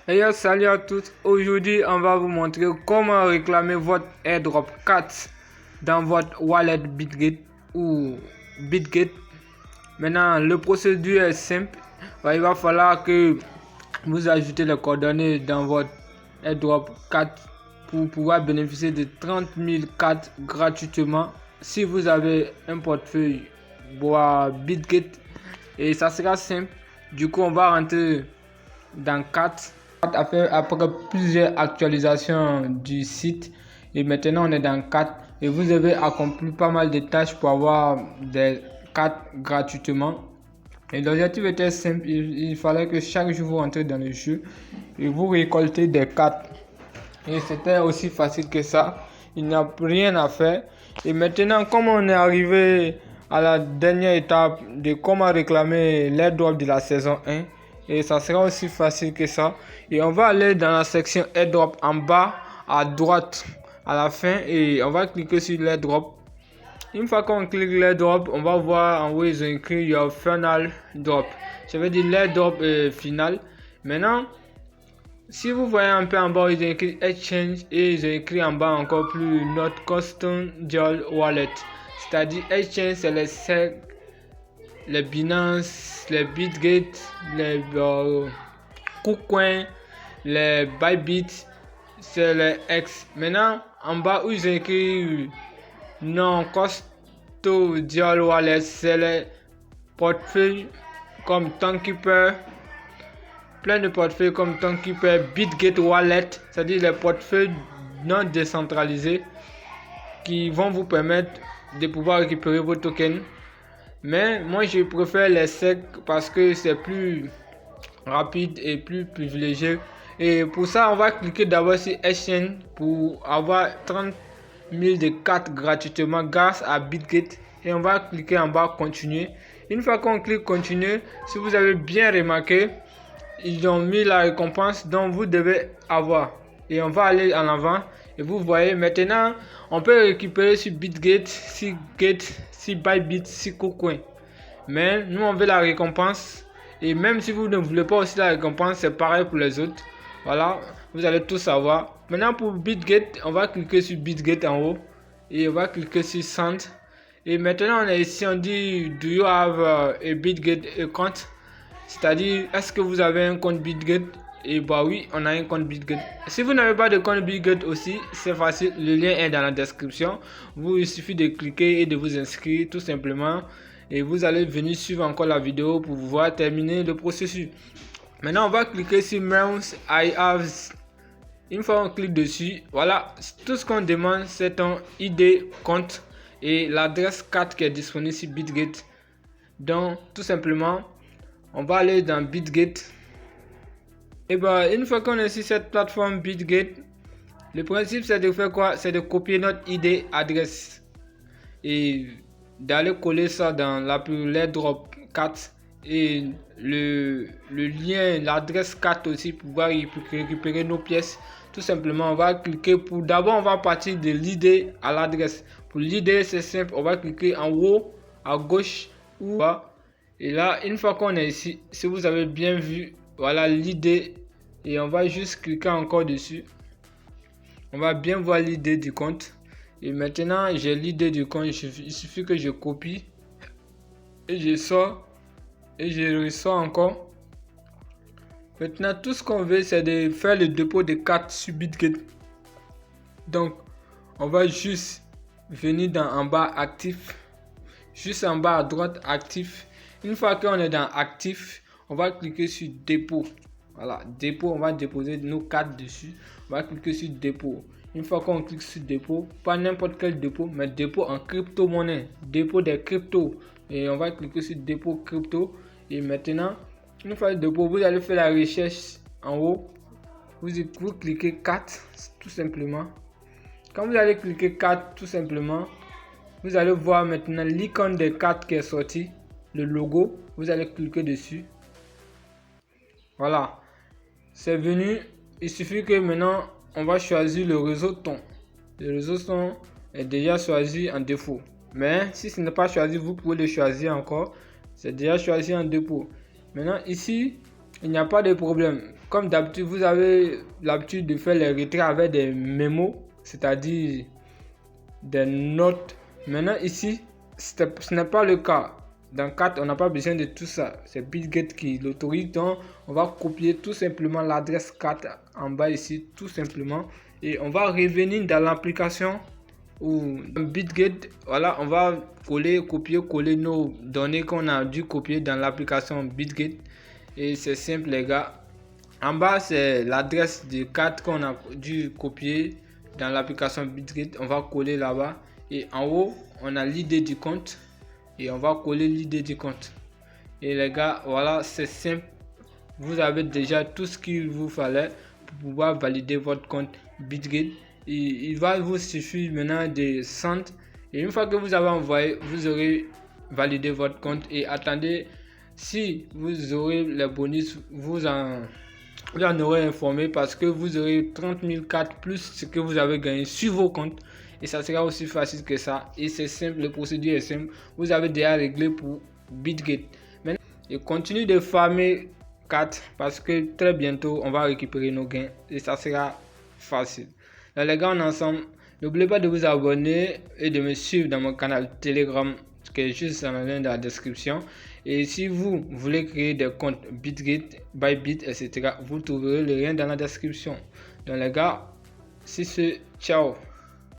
Hey yo, salut à tous. Aujourd'hui, on va vous montrer comment réclamer votre airdrop 4 dans votre wallet Bitget ou Bitget. Maintenant, le procédure est simple. Il va falloir que vous ajoutez les coordonnées dans votre airdrop 4 pour pouvoir bénéficier de 30 000 cartes gratuitement si vous avez un portefeuille Bitget. Et ça sera simple. Du coup, on va rentrer dans 4 après plusieurs actualisations du site, et maintenant on est dans 4 et vous avez accompli pas mal de tâches pour avoir des cartes gratuitement. Et l'objectif était simple, il fallait que chaque jour vous rentrez dans le jeu et vous récoltez des cartes, et c'était aussi facile que ça. Il n'y a rien à faire. Et maintenant, comme on est arrivé à la dernière étape de comment réclamer l'airdrop de la saison 1, et ça sera aussi facile que ça. Et on va aller dans la section airdrop en bas à droite à la fin, et on va cliquer sur l'airdrop. Une fois qu'on clique l'airdrop, on va voir en haut ils ont écrit your final drop. Ça veut dire l'airdrop final. Maintenant, si vous voyez un peu en bas, ils ont écrit exchange, et ils ont écrit en bas encore plus notre custom dual wallet. C'est-à-dire exchange, c'est les SEC, les Binance, les Bitget, les KuCoin, les Bybit, c'est les X. Maintenant, en bas où ils ont écrit non custodial wallet, c'est les portefeuilles comme Timekeeper, plein de portefeuilles comme Timekeeper, Bitget Wallet, c'est-à-dire les portefeuilles non décentralisés qui vont vous permettre de pouvoir récupérer vos tokens. Mais moi je préfère les SEC parce que c'est plus rapide et plus privilégié. Et pour ça, on va cliquer d'abord sur Exchange pour avoir 30 000 de cartes gratuitement grâce à Bitget. Et on va cliquer en bas continuer. Une fois qu'on clique continuer, si vous avez bien remarqué, ils ont mis la récompense dont vous devez avoir. Et on va aller en avant. Et vous voyez maintenant, on peut récupérer sur Bitget, sur Get, sur Bybit, sur KuCoin. Mais nous on veut la récompense. Et même si vous ne voulez pas aussi la récompense, c'est pareil pour les autres. Voilà, vous allez tout savoir. Maintenant pour Bitget, on va cliquer sur Bitget en haut. Et on va cliquer sur Send. Et maintenant on est ici, on dit do you have a Bitget account? C'est-à-dire, est-ce que vous avez un compte Bitget? Et bah oui, on a un compte Bitget. Si vous n'avez pas de compte Bitget aussi, c'est facile, le lien est dans la description. Il suffit de cliquer et de vous inscrire tout simplement. Et vous allez venir suivre encore la vidéo pour pouvoir terminer le processus. Maintenant, on va cliquer sur Mouse I have. Une fois on clique dessus, voilà, tout ce qu'on demande c'est ton ID, compte et l'adresse carte qui est disponible sur Bitget. Donc, tout simplement, on va aller dans Bitget. Et bah, une fois qu'on est sur cette plateforme Bitget, le principe c'est de faire quoi? C'est de copier notre ID adresse et d'aller coller ça dans l'airdrop 4 et le lien, l'adresse 4 aussi pour pouvoir récupérer nos pièces. Tout simplement, on va cliquer pour d'abord, on va partir de l'ID à l'adresse. Pour l'ID, c'est simple, on va cliquer en haut à gauche ou bas. Et là, une fois qu'on est ici, si vous avez bien vu, voilà l'ID, et on va juste cliquer encore dessus. On va bien voir l'ID du compte. Et maintenant, j'ai l'ID du compte. Il suffit que je copie et je sors et je ressors encore. Maintenant, tout ce qu'on veut, c'est de faire le dépôt de cartes sur Bitget. Donc, on va juste venir en bas actif, juste en bas à droite actif. Une fois qu'on est dans actif, on va cliquer sur dépôt. Voilà, dépôt, on va déposer nos cartes dessus. On va cliquer sur dépôt. Une fois qu'on clique sur dépôt, pas n'importe quel dépôt, mais dépôt en crypto-monnaie, dépôt des cryptos. Et on va cliquer sur dépôt crypto. Et maintenant, une fois le dépôt, vous allez faire la recherche en haut. Vous cliquez carte, tout simplement. Quand vous allez cliquer carte, tout simplement, vous allez voir maintenant l'icône des cartes qui est sorti, le logo. Vous allez cliquer dessus. Voilà, c'est venu. Il suffit que maintenant on va choisir le réseau ton. Le réseau ton est déjà choisi en défaut, mais si ce n'est pas choisi, vous pouvez le choisir encore. C'est déjà choisi en défaut. Maintenant ici, il n'y a pas de problème. Comme d'habitude, vous avez l'habitude de faire les retraits avec des mémos, c'est-à-dire des notes. Maintenant ici, ce n'est pas le cas. Dans 4, on n'a pas besoin de tout ça. C'est BitGet qui l'autorise. Donc, on va copier tout simplement l'adresse 4 en bas ici, tout simplement. Et on va revenir dans l'application ou BitGet. Voilà, on va copier-coller nos données qu'on a dû copier dans l'application BitGet. Et c'est simple les gars. En bas, c'est l'adresse de 4 qu'on a dû copier dans l'application BitGet. On va coller là-bas. Et en haut, on a l'idée du compte. Et on va coller l'idée du compte. Et les gars, voilà, c'est simple. Vous avez déjà tout ce qu'il vous fallait pour pouvoir valider votre compte BitGet. Et il va vous suffire maintenant de send. Et une fois que vous avez envoyé, vous aurez validé votre compte. Et attendez, si vous aurez les bonus, vous en aurez informé parce que vous aurez 30 000 cartes plus ce que vous avez gagné sur vos comptes. Et ça sera aussi facile que ça. Et c'est simple, le procédure est simple. Vous avez déjà réglé pour BitGet. Maintenant, et continue de farmer 4 parce que très bientôt, on va récupérer nos gains. Et ça sera facile. Donc les gars, on est ensemble. N'oubliez pas de vous abonner et de me suivre dans mon canal Telegram qui est juste dans le lien dans la description. Et si vous voulez créer des comptes BitGet, Bybit, etc., vous trouverez le lien dans la description. Donc les gars, c'est ciao.